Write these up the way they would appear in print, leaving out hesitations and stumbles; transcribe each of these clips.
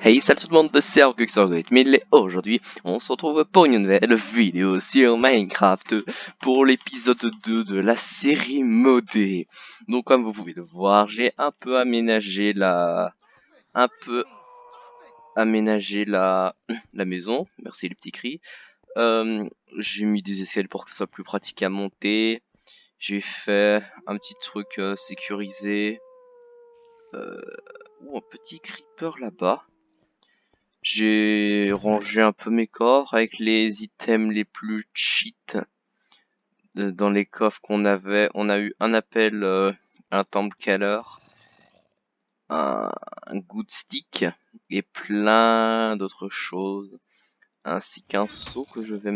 Hey, salut tout le monde, c'est Argus mais aujourd'hui, on se retrouve pour une nouvelle vidéo sur Minecraft pour l'épisode 2 de la série modée. Donc comme vous pouvez le voir, j'ai un peu aménagé la la maison. Merci les petits cris. J'ai mis des escaliers pour que ça soit plus pratique à monter. J'ai fait un petit truc sécurisé. Un petit creeper là-bas. J'ai rangé un peu mes coffres avec les items les plus cheat dans les coffres qu'on avait. On a eu un appel, un temple Keller, un good stick et plein d'autres choses, ainsi qu'un seau que je vais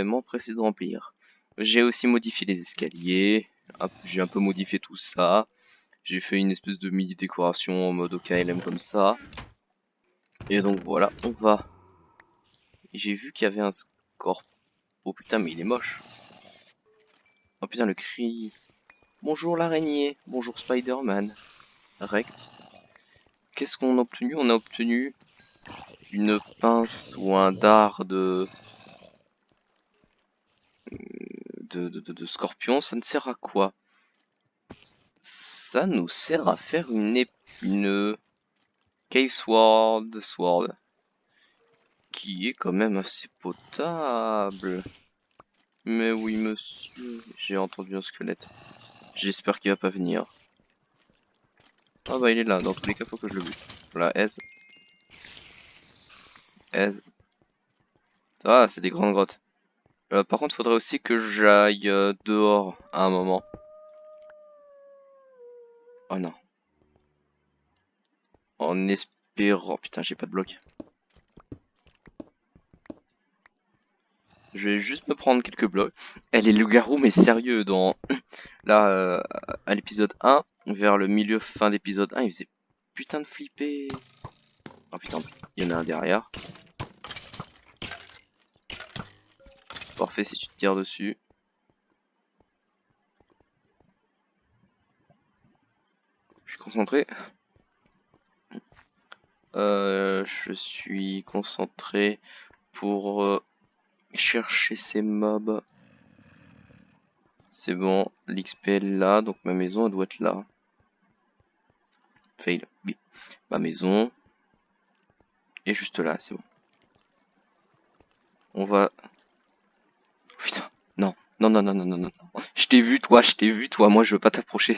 m'empresser de remplir. J'ai aussi modifié les escaliers. J'ai un peu modifié tout ça. J'ai fait une espèce de mini décoration en mode OKLM comme ça. Et donc voilà, on va. J'ai vu qu'il y avait un scorpion. Oh putain, mais il est moche. Oh putain, le cri. Bonjour l'araignée. Bonjour Spider-Man. Rect. Qu'est-ce qu'on a obtenu? On a obtenu une pince ou un dard de scorpion. Ça ne sert à quoi? Ça nous sert à faire une cave sword. Qui est quand même assez potable. Mais oui, monsieur. J'ai entendu un squelette. J'espère qu'il va pas venir. Ah bah il est là, dans tous les cas faut que je le bute. Voilà, aise. Aise. Ah, c'est des grandes grottes. Par contre, faudrait aussi que j'aille dehors à un moment. Oh non. En espérant... Putain, j'ai pas de bloc. Je vais juste me prendre quelques blocs. Elle est loup-garou, mais sérieux, dans... Là, à l'épisode 1, vers le milieu fin d'épisode 1, il faisait putain de flipper. Oh putain, il y en a un derrière. Parfait si tu te tires dessus. Je suis concentré. Je suis concentré pour chercher ces mobs. C'est bon, l'XP est là, donc ma maison elle doit être là. Fail. Oui. Ma maison est juste là, c'est bon. On va... Putain, non, non, non, non, non, non, non. Je t'ai vu toi, moi je veux pas t'approcher.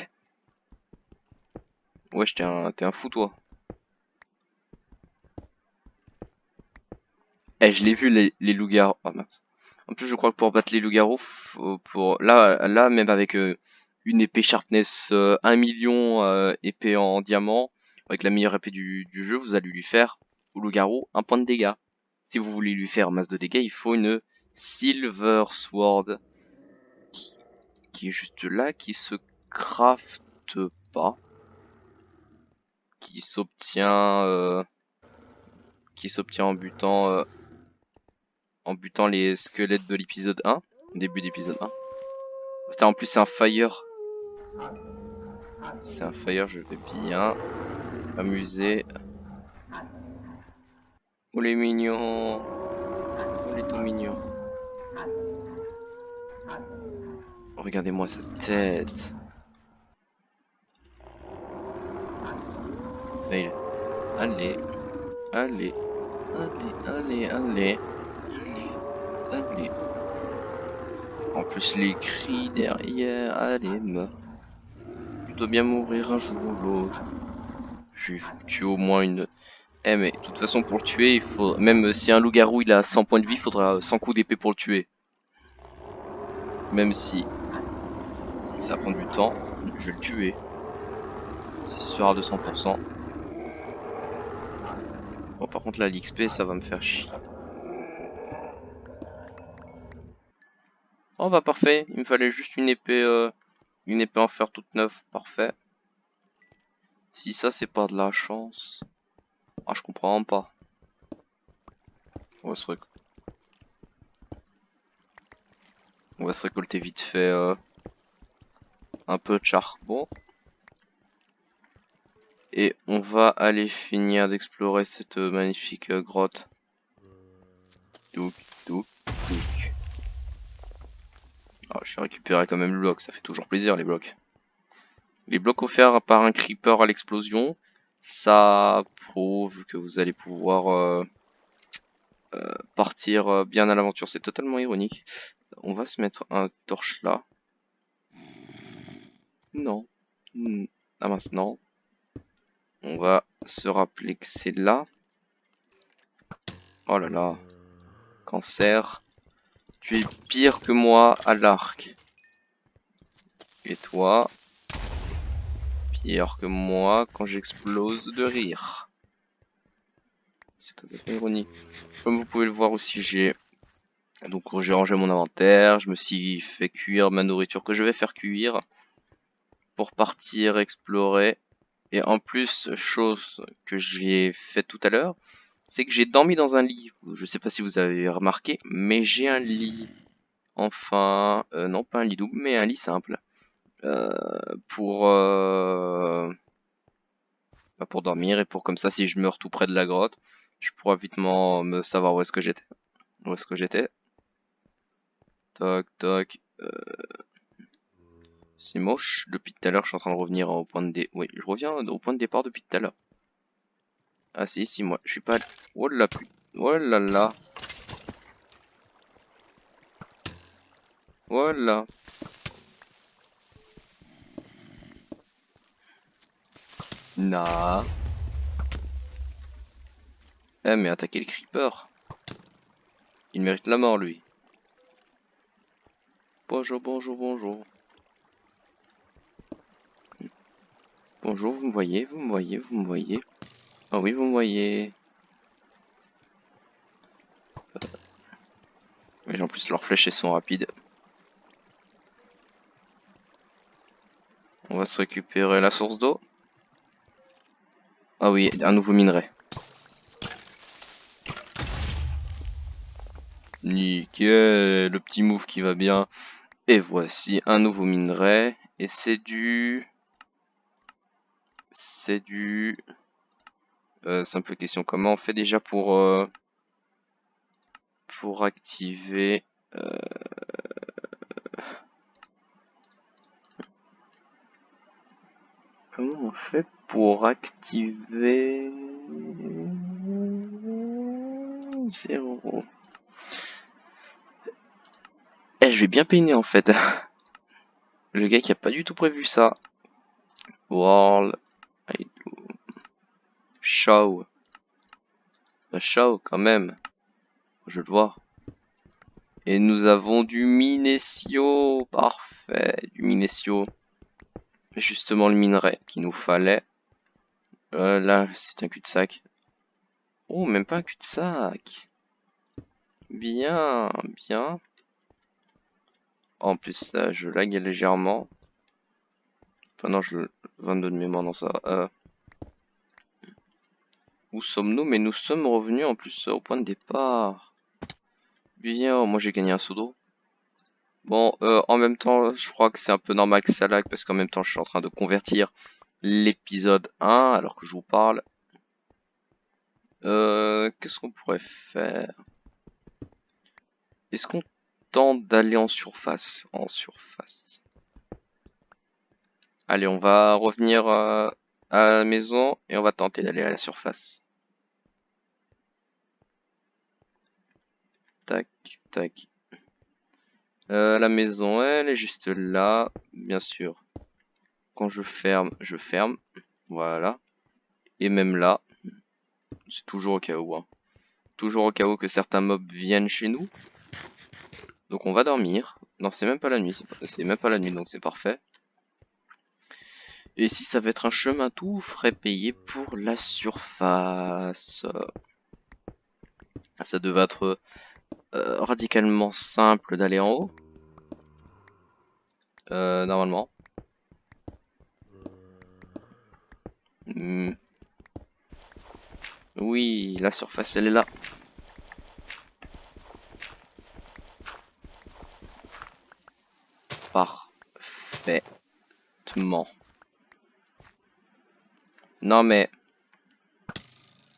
Ouais, t'es un fou toi. Eh, je l'ai vu les loups-garous. Oh mince. En plus, je crois que pour battre les loups-garous, là, même avec une épée sharpness 1 million, épée en diamant, avec la meilleure épée du jeu, vous allez lui faire au loup-garou un point de dégâts. Si vous voulez lui faire masse de dégâts, il faut une Silver Sword qui est juste là, qui se crafte pas, qui s'obtient en butant les squelettes de l'épisode 1, début d'épisode 1. Putain, en plus c'est un fire. C'est un fire, je vais bien m'amuser. Oh les mignons. Oh les tout mignons. Regardez-moi sa tête. Fail. Allez. Allez. Allez, allez, allez. Allez. En plus les cris derrière. Allez, meurs. Tu dois bien mourir un jour ou l'autre. Je vais vous tuer au moins une... Eh mais de toute façon pour le tuer, il faut... Même si un loup-garou il a 100 points de vie, il faudra 100 coups d'épée pour le tuer. Même si ça va prendre du temps, je vais le tuer. C'est sûr à 200%. Bon par contre là l'XP ça va me faire chier. Oh bah parfait, il me fallait juste une épée en fer toute neuve, parfait. Si ça c'est pas de la chance... Ah je comprends pas. On va se, On va se récolter vite fait un peu de charbon. Et on va aller finir d'explorer cette magnifique grotte. Douk, douk, douk. Ah, j'ai récupéré quand même le bloc, ça fait toujours plaisir les blocs. Les blocs offerts par un creeper à l'explosion, ça prouve que vous allez pouvoir partir bien à l'aventure. C'est totalement ironique. On va se mettre un torche là. Non. Ah mince, non. On va se rappeler que c'est là. Oh là là. Cancer. Tu es pire que moi à l'arc. Et toi, pire que moi quand j'explose de rire. C'est totalement ironique. Comme vous pouvez le voir aussi, j'ai rangé mon inventaire. Je me suis fait cuire ma nourriture que je vais faire cuire pour partir explorer. Et en plus, chose que j'ai fait tout à l'heure, c'est que j'ai dormi dans un lit. Je sais pas si vous avez remarqué, mais j'ai un lit. Enfin, non pas un lit double, mais un lit simple. Pour pour dormir et pour comme ça, si je meurs tout près de la grotte, je pourrais vite me savoir où est-ce que j'étais. Où est-ce que j'étais. Toc, toc. C'est moche. Depuis tout à l'heure, je suis en train de revenir au point de départ. Oui, je reviens au point de départ depuis tout à l'heure. Ah si, moi, je suis pas... Oh là putain. Oh là là. Voilà. Nah. Eh mais attaquer le creeper. Il mérite la mort lui. Bonjour, bonjour, bonjour. Bonjour, vous me voyez, vous me voyez, vous me voyez. Ah oui, vous me voyez. Mais en plus leurs flèches elles sont rapides. On va se récupérer la source d'eau. Ah oui, un nouveau minerai. Nickel, le petit move qui va bien. Et voici un nouveau minerai. Et c'est du... C'est du... simple question. Comment on fait déjà pour activer... Comment on fait pour activer... 0. Eh, je vais bien peiner en fait. Le gars qui a pas du tout prévu ça. World... Show. Show quand même. Je le vois. Et nous avons du Minecio. Parfait. Du Minecio. Justement le minerai qu'il nous fallait. Là, c'est un cul-de-sac. Oh, même pas un cul-de-sac. Bien, bien. En plus, ça, je lag légèrement. Enfin, non, 22 de mémoire, non, ça. Où sommes-nous? Mais nous sommes revenus en plus au point de départ. Bien, oh, moi j'ai gagné un seau d'eau. Bon, en même temps, je crois que c'est un peu normal que ça lag parce qu'en même temps, je suis en train de convertir l'épisode 1 alors que je vous parle. Qu'est-ce qu'on pourrait faire? Est-ce qu'on tente d'aller en surface? En surface. Allez, on va revenir à la maison et on va tenter d'aller à la surface. Tac, tac. La maison, elle est juste là, bien sûr. Quand je ferme, je ferme. Voilà. Et même là, c'est toujours au cas où. Hein. Toujours au cas où que certains mobs viennent chez nous. Donc on va dormir. Non, c'est même pas la nuit. C'est même pas la nuit, donc c'est parfait. Et ici, ça va être un chemin tout frais payé pour la surface. Ça devait être radicalement simple d'aller en haut. Normalement. Oui, la surface, elle est là. Parfaitement. Non mais...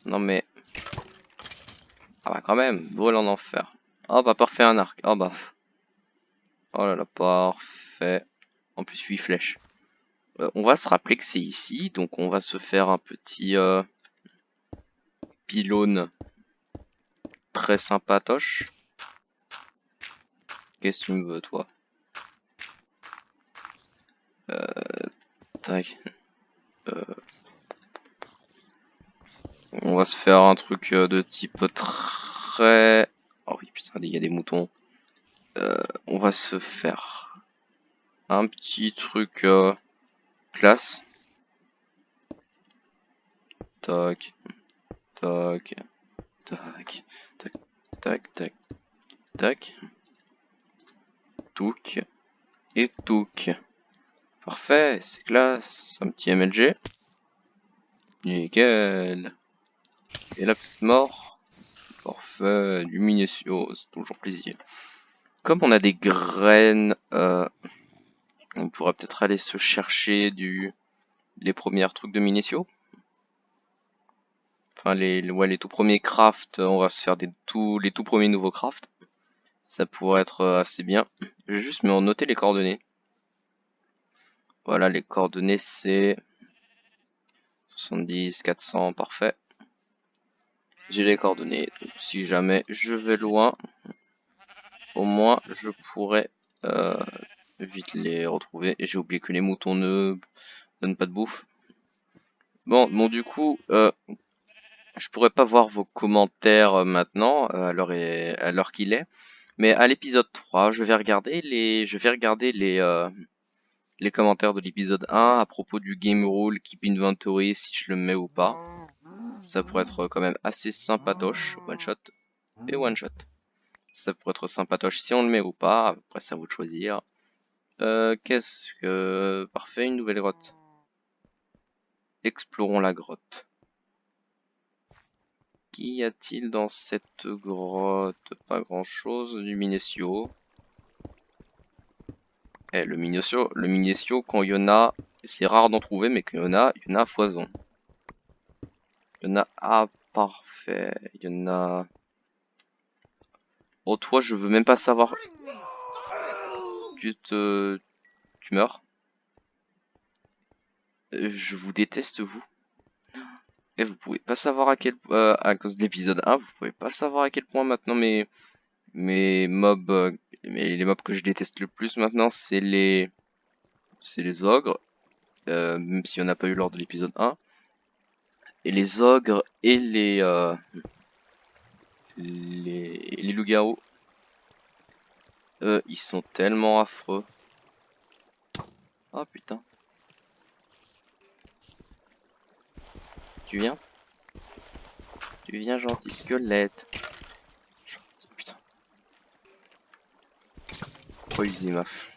Non mais... Ah bah quand même, brûle en enfer. Oh bah parfait, un arc. Oh bah... Oh là là, parfait. En plus 8 flèches. On va se rappeler que c'est ici, donc on va se faire un petit pylône très sympatoche. Qu'est-ce que tu me veux, toi? Tac. On va se faire un truc de type très... Oh oui, putain, il y a des moutons. On va se faire un petit truc classe. Tac, tac, tac, tac, tac, tac, tac. Touk et touk. Parfait, c'est classe. Un petit MLG. Nickel. Et la petite mort. Parfait, du Minacio, c'est toujours plaisir. Comme on a des graines, on pourrait peut-être aller se chercher les premiers trucs de Minacio. Enfin, les tout premiers crafts, on va se faire les tout premiers nouveaux crafts. Ça pourrait être assez bien. Je vais juste me noter les coordonnées. Voilà, les coordonnées c'est 70, 400, parfait. J'ai les coordonnées, donc si jamais je vais loin, au moins je pourrais vite les retrouver. Et j'ai oublié que les moutons ne donnent pas de bouffe. Bon du coup, je pourrais pas voir vos commentaires maintenant, à l'heure qu'il est. Mais à l'épisode 3, je vais regarder les commentaires de l'épisode 1 à propos du game rule keep inventory, si je le mets ou pas. Ça pourrait être quand même assez sympatoche. One shot et one shot. Ça pourrait être sympatoche si on le met ou pas. Après, c'est à vous de choisir. Qu'est-ce que... Parfait, une nouvelle grotte. Explorons la grotte. Qu'y a-t-il dans cette grotte? Pas grand-chose. Du Minacio. Le Minacio, quand il y en a, c'est rare d'en trouver, mais qu'il y en a à foison. Il y en a... Ah, parfait. Il y en a... Oh, toi, je veux même pas savoir... Tu meurs. Je vous déteste, vous. Et vous pouvez pas savoir à cause de l'épisode 1, vous pouvez pas savoir à quel point maintenant mes mobs, les mobs que je déteste le plus maintenant, c'est les ogres, même si on n'a pas eu lors de l'épisode 1. Et les ogres et les loups-garous, ils sont tellement affreux. Oh putain. Tu viens? Tu viens, gentil squelette. Putain. Oh, easy meuf.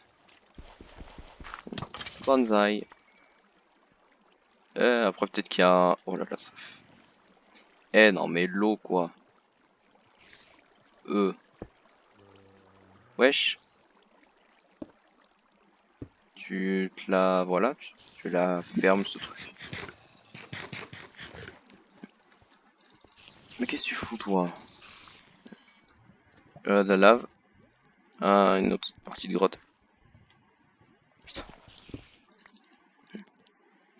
Bonsaï. Après peut-être qu'il y a un... Oh là là, ça fait... Eh non mais l'eau quoi. Wesh. Tu te la... Voilà, tu la fermes ce truc. Mais qu'est-ce que tu fous toi? De la lave. Ah, une autre partie de grotte. Putain.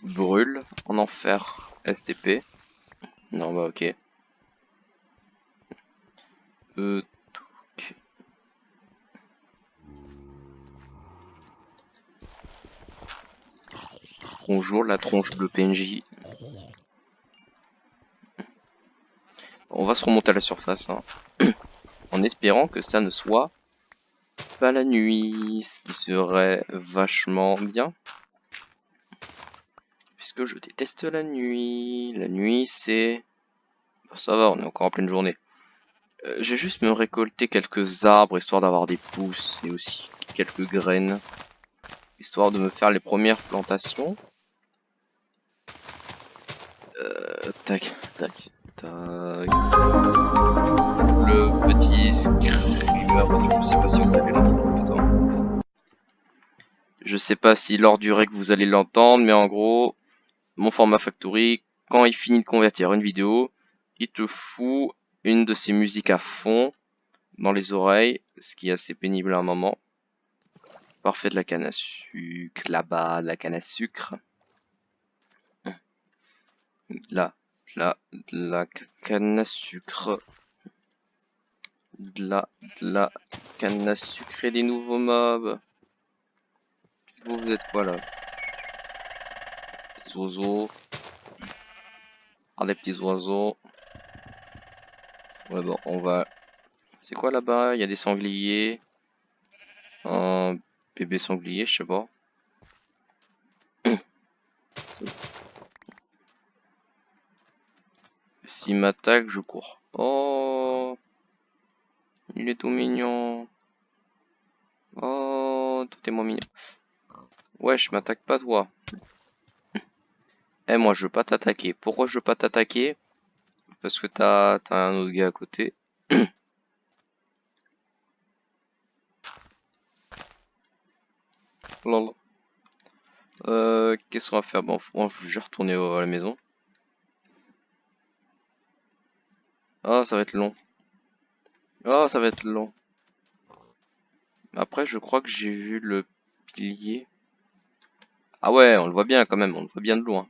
Brûle en enfer. STP. Non bah ok. Bonjour la tronche bleu PNJ. On va se remonter à la surface, hein. En espérant que ça ne soit pas la nuit, ce qui serait vachement bien. Puisque je déteste la nuit. La nuit c'est... Bon, ça va, on est encore en pleine journée. Je vais juste me récolter quelques arbres, histoire d'avoir des pousses, et aussi quelques graines. Histoire de me faire les premières plantations. Tac, tac, tac. Le petit screamer, je sais pas si vous allez l'entendre. Attends. Je sais pas si lors du rec vous allez l'entendre, mais en gros, mon format factory, quand il finit de convertir une vidéo, il te fout une de ses musiques à fond dans les oreilles, ce qui est assez pénible à un moment. Parfait, de la canne à sucre, là-bas, de la canne à sucre. Là, de la canne à sucre. De la canne à sucrer des nouveaux mobs. Vous êtes quoi là? Des oiseaux. Ah, des petits oiseaux. Ouais, bon, on va. C'est quoi là-bas? Il y a des sangliers. Un bébé sanglier, je sais pas. S'il m'attaque, je cours. Oh, il est tout mignon. Oh, tout est moins mignon. Ouais, je m'attaque pas toi. Eh, moi, je veux pas t'attaquer. Pourquoi je veux pas t'attaquer? Parce que t'as un autre gars à côté. Lol. Qu'est-ce qu'on va faire? Bon, je vais retourner à la maison. Oh, ça va être long. Oh, ça va être long. Après, je crois que j'ai vu le pilier. Ah ouais, on le voit bien quand même, on le voit bien de loin.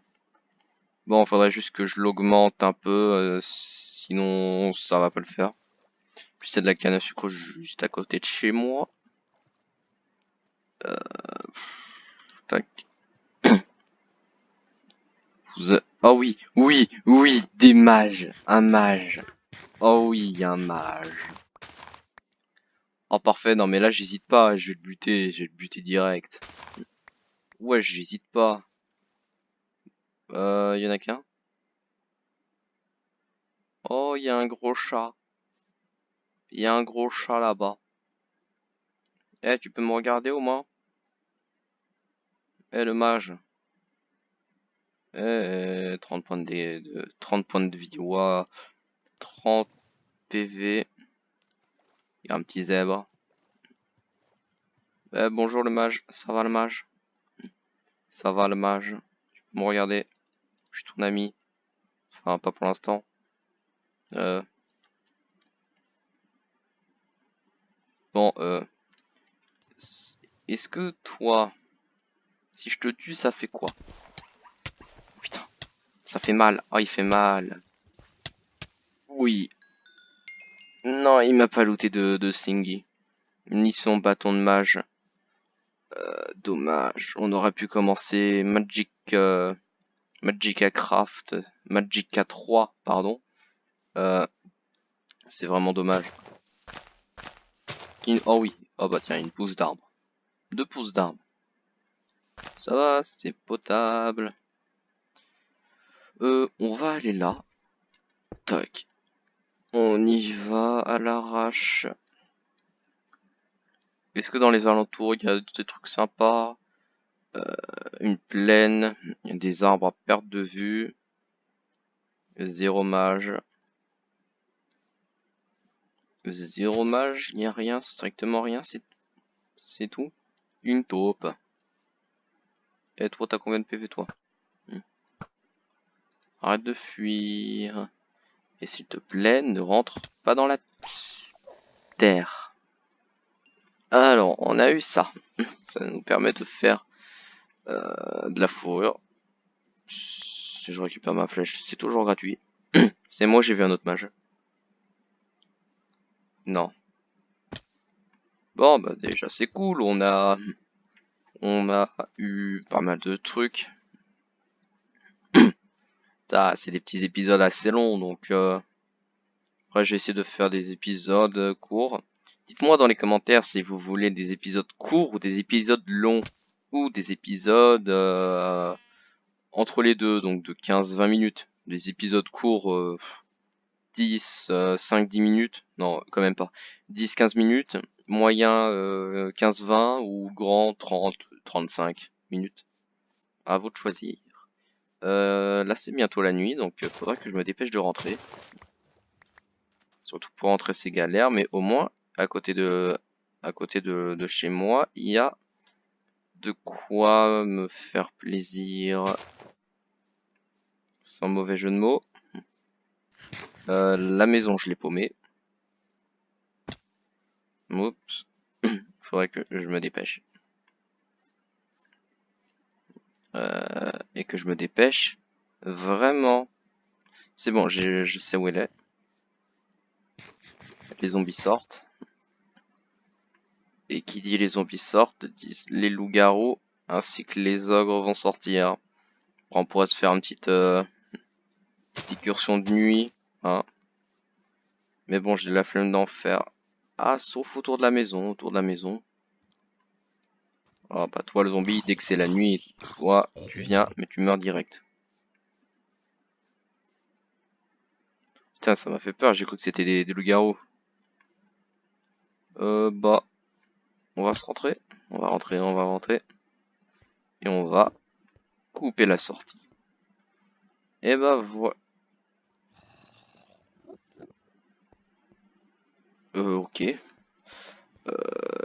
Bon, faudrait juste que je l'augmente un peu, sinon ça va pas le faire. Puis c'est de la canne à sucre juste à côté de chez moi. Tac. Oh oui, oui, oui, des mages. Un mage. Oh oui, un mage. Oh parfait, non mais là j'hésite pas, je vais le buter direct. Ouais, j'hésite pas. Y en a qu'un? Oh, il y a un gros chat. Il y a un gros chat là-bas. Eh, tu peux me regarder au moins? Eh, le mage. 30 points de 30 points de vie. Ouah. 30 PV. Il y a un petit zèbre. Eh, bonjour le mage. Ça va le mage? Ça va le mage? Tu peux me regarder? Je suis ton ami. Enfin, pas pour l'instant. Bon, est-ce que toi, si je te tue, ça fait quoi? Putain, ça fait mal. Oh, il fait mal. Oui. Non, il m'a pas looté de Singy. Ni son bâton de mage. Dommage. On aurait pu commencer Magicka Craft. Magicka 3, pardon. C'est vraiment dommage. Oh oui. Oh bah tiens, une pousse d'arbre. 2 pousses d'arbre. Ça va, c'est potable. On va aller là. Tac. On y va à l'arrache. Est-ce que dans les alentours, il y a des trucs sympas? Une plaine, des arbres à perte de vue. 0 mage. 0 mage, il n'y a rien, strictement rien, c'est tout. Une taupe. Et toi, t'as combien de PV toi? Arrête de fuir. Et s'il te plaît, ne rentre pas dans la terre. Alors, on a eu ça. Ça nous permet de faire de la fourrure. Si je récupère ma flèche, c'est toujours gratuit. C'est moi, j'ai vu un autre mage. Non. Bon, bah déjà c'est cool. On a eu pas mal de trucs. C'est des petits épisodes assez longs, donc après je vais essayer de faire des épisodes courts. Dites-moi dans les commentaires si vous voulez des épisodes courts ou des épisodes longs ou des épisodes entre les deux, donc de 15-20 minutes. Des épisodes courts 10, 5-10 minutes, non quand même pas, 10-15 minutes, moyen 15-20 ou grand 30-35 minutes. À vous de choisir. Là c'est bientôt la nuit, donc faudra que je me dépêche de rentrer. Surtout pour rentrer c'est galère, mais au moins à côté de chez moi, il y a de quoi me faire plaisir. Sans mauvais jeu de mots. La maison, je l'ai paumée. Oups. Faudrait que je me dépêche. Et que je me dépêche. Vraiment. C'est bon, je sais où elle est. Les zombies sortent. Et qui dit les zombies sortent, disent les loups-garous ainsi que les ogres vont sortir. On pourrait se faire une petite incursion de nuit. Hein. Mais bon, j'ai la flemme d'en faire. Ah, sauf autour de la maison, Oh bah toi le zombie, dès que c'est la nuit, toi tu viens, mais tu meurs direct. Putain, ça m'a fait peur, j'ai cru que c'était des loups-garous. Bah, on va se rentrer. On va rentrer. Et on va couper la sortie. Et bah voilà. Ok.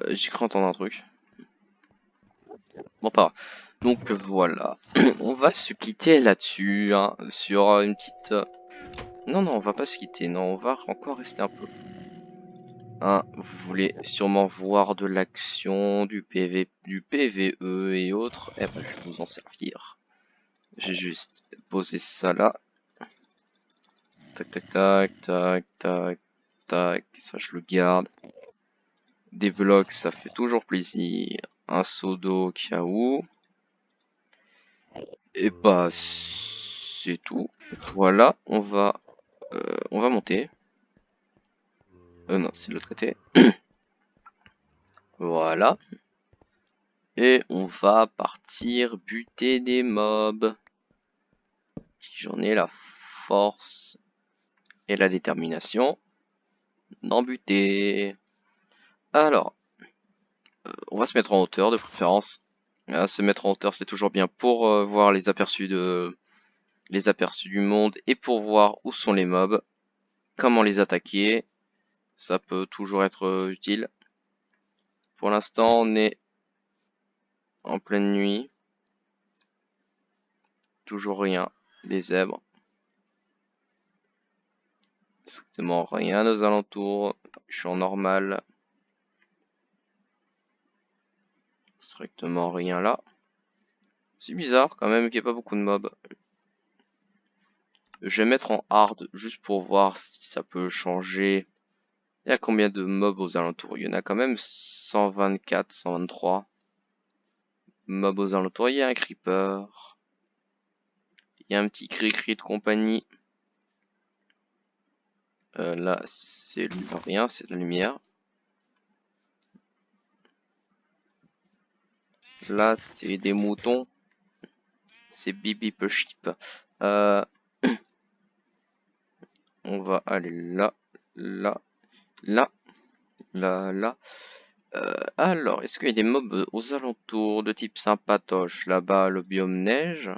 J'ai cru entendre un truc. Bon, pas grave. Donc voilà. On va se quitter là-dessus, hein, sur une petite... Non, non, on va pas se quitter. Non, on va encore rester un peu. Hein, vous voulez sûrement voir de l'action, du PVE et autres. Eh ben, je vais vous en servir. J'ai juste posé ça là. Tac, tac, tac, tac, tac, tac. Ça, je le garde. Des blocs, ça fait toujours plaisir. Un seau d'eau au cas où. Et bah, c'est tout. Voilà, on va monter. Non, c'est de l'autre côté. Voilà. Et on va partir buter des mobs. J'en ai la force et la détermination d'en buter. Alors, on va se mettre en hauteur de préférence. Se mettre en hauteur, c'est toujours bien pour voir les aperçus du monde et pour voir où sont les mobs, comment les attaquer. Ça peut toujours être utile. Pour l'instant, on est en pleine nuit. Toujours rien. Des zèbres. Strictement rien aux alentours. Je suis en normal. Strictement rien là. C'est bizarre quand même qu'il n'y ait pas beaucoup de mobs. Je vais mettre en hard juste pour voir si ça peut changer. Il y a combien de mobs aux alentours? Il y en a quand même 124, 123 mobs aux alentours. Il y a un creeper. Il y a un petit cri-cri de compagnie. Là, c'est rien, c'est de la lumière. Là, c'est des moutons. C'est Bibi peu sheep. On va aller là, là, là, là. Alors, est-ce qu'il y a des mobs aux alentours de type sympatoche? Là-bas, le biome neige.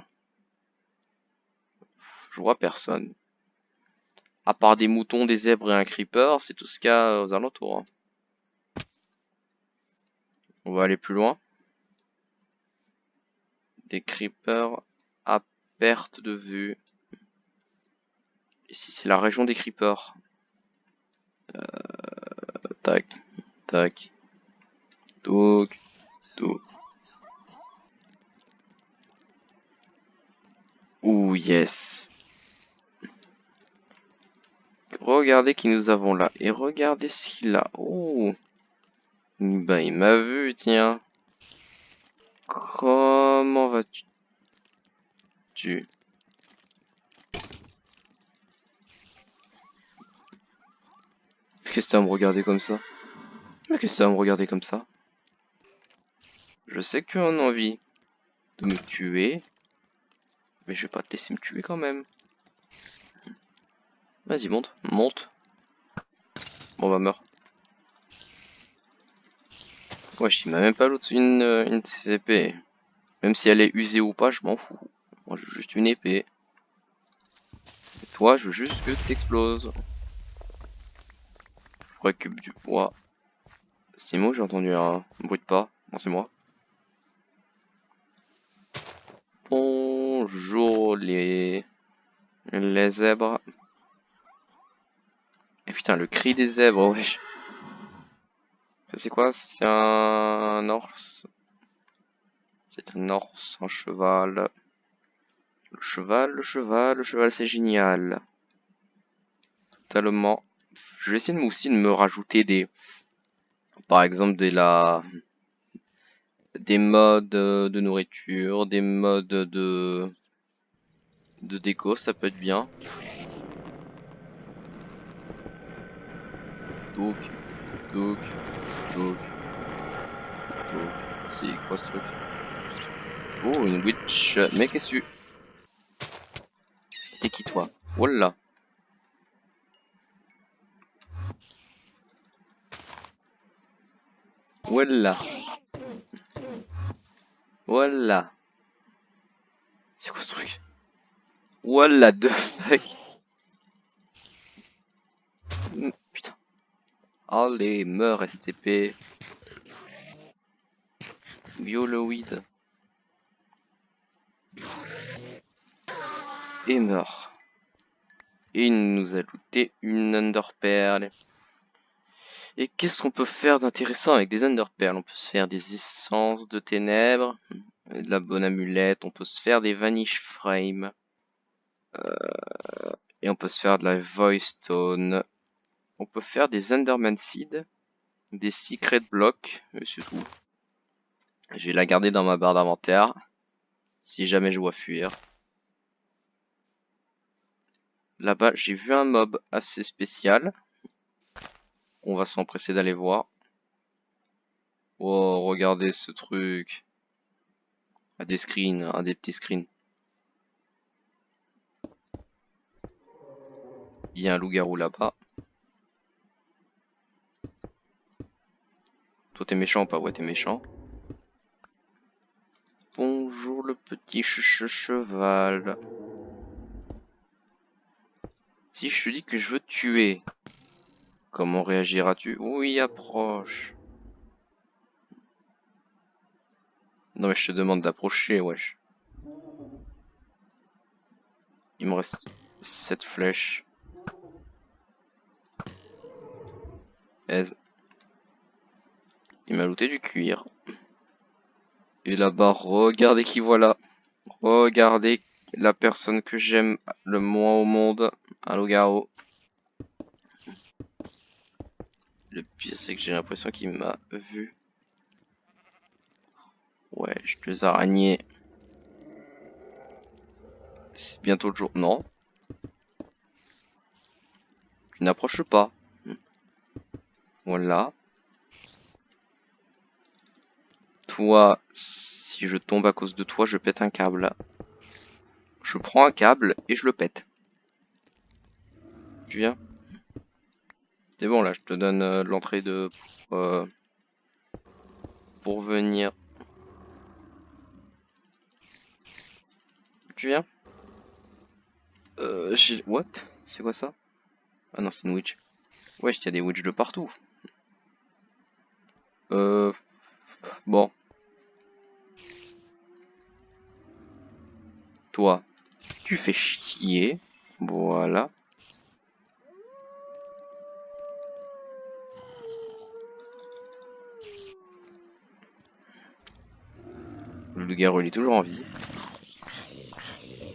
Je vois personne. À part des moutons, des zèbres et un creeper, c'est tout ce qu'il y a aux alentours. Hein. On va aller plus loin. Des creepers à perte de vue. Ici, c'est la région des creepers. Tac, tac. Toc, toc. Ouh, yes. Regardez qui nous avons là. Et regardez ce qu'il a. Oh. Ben, il m'a vu, tiens. Comment vas-tu? Qu'est-ce que t'as à me regarder comme ça? Mais qu'est-ce que t'as à me regarder comme ça? Je sais que tu as envie de me tuer. Mais je vais pas te laisser me tuer quand même. Vas-y, monte. Monte. Bon, bah, meurs. Wesh, il m'a même pas l'autre une de ses épées. Même si elle est usée ou pas, je m'en fous. Moi, je veux juste une épée. Et toi, je veux juste que t'exploses. Je récupère du poids. C'est moi, j'ai entendu un bruit de pas. Non, c'est moi. Bonjour les Les zèbres. Et putain, le cri des zèbres, wesh. Ça c'est quoi? C'est un ors. C'est un ors, un cheval. Le cheval, le cheval, le cheval, c'est génial. Totalement. Je vais essayer de aussi de me rajouter des... Par exemple, des modes de nourriture, des modes de déco, ça peut être bien. Donc, donc, donc, donc. C'est quoi ce truc? Oh, une witch. Mais qu'est-ce que tu... T'es qui toi? Voilà. Voilà. Voilà. C'est quoi ce truc? Voilà the fuck. Putain. Allez, meurs STP. Bioloid. Et meurt. Et il nous a looté une Underpearl. Et qu'est-ce qu'on peut faire d'intéressant avec des Underpearls? On peut se faire des essences de ténèbres, de la bonne amulette, on peut se faire des Vanish Frame. Et on peut se faire de la Void Stone. On peut faire des Enderman Seed, des Secret Blocks, et c'est tout. Je vais la garder dans ma barre d'inventaire, si jamais je dois fuir. Là-bas, j'ai vu un mob assez spécial. On va s'empresser d'aller voir. Oh, regardez ce truc. Ah, des screens, des petits screens. Il y a un loup-garou là-bas. Toi t'es méchant ou pas? Ouais, t'es méchant. Bonjour le petit cheval. Si je te dis que je veux te tuer, comment réagiras-tu? Oui, approche. Non mais je te demande d'approcher, wesh. Il me reste 7 flèches. Aise. Il m'a looté du cuir. Et là-bas, regardez qui voilà. Regardez la personne que j'aime le moins au monde. Un loup-garou. Le pire, c'est que j'ai l'impression qu'il m'a vu. Ouais, je deux araignées. C'est bientôt le jour. Non. Tu n'approches pas. Voilà. Toi, si je tombe à cause de toi, je pète un câble. Je prends un câble et je le pète. Tu viens? C'est bon là, je te donne l'entrée de pour venir. Tu viens? J'ai... What? C'est quoi ça? Ah non, c'est une witch. Wesh, il y a des witches de partout. Bon. Toi, tu fais chier. Voilà. Le loup-garou, il est toujours en vie.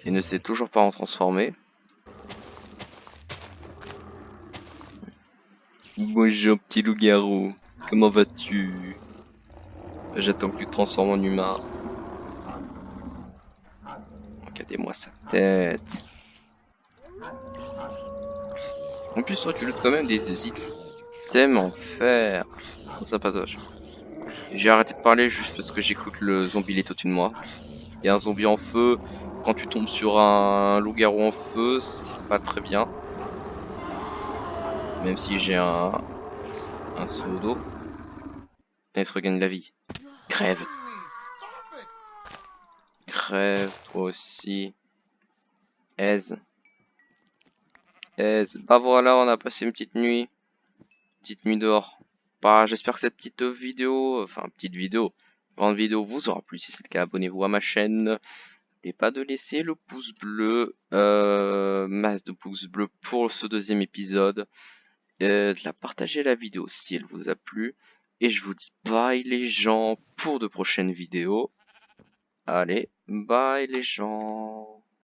Il ne s'est toujours pas en transformer. Bonjour petit loup-garou. Comment vas-tu? J'attends que tu te transformes en humain. Regardez-moi sa tête. En plus, toi, tu luttes quand même des items en fer. C'est trop sympatoche. J'ai arrêté de parler juste parce que j'écoute le zombie, il est au-dessus de moi. Il y a un zombie en feu. Quand tu tombes sur un loup-garou en feu, c'est pas très bien. Même si j'ai un seau d'eau. Il se regagne la vie. Crève. Crève, toi aussi. Aise. Aise. Bah voilà, on a passé une petite nuit. Petite nuit dehors. Bah, j'espère que cette petite vidéo, enfin petite vidéo, grande vidéo vous aura plu. Si c'est le cas, abonnez-vous à ma chaine. N'oubliez pas de laisser le pouce bleu. masse de pouces bleus pour ce deuxième épisode, de la partager la vidéo si elle vous a plu, et je vous dis bye les gens pour de prochaines vidéos. Allez, bye les gens.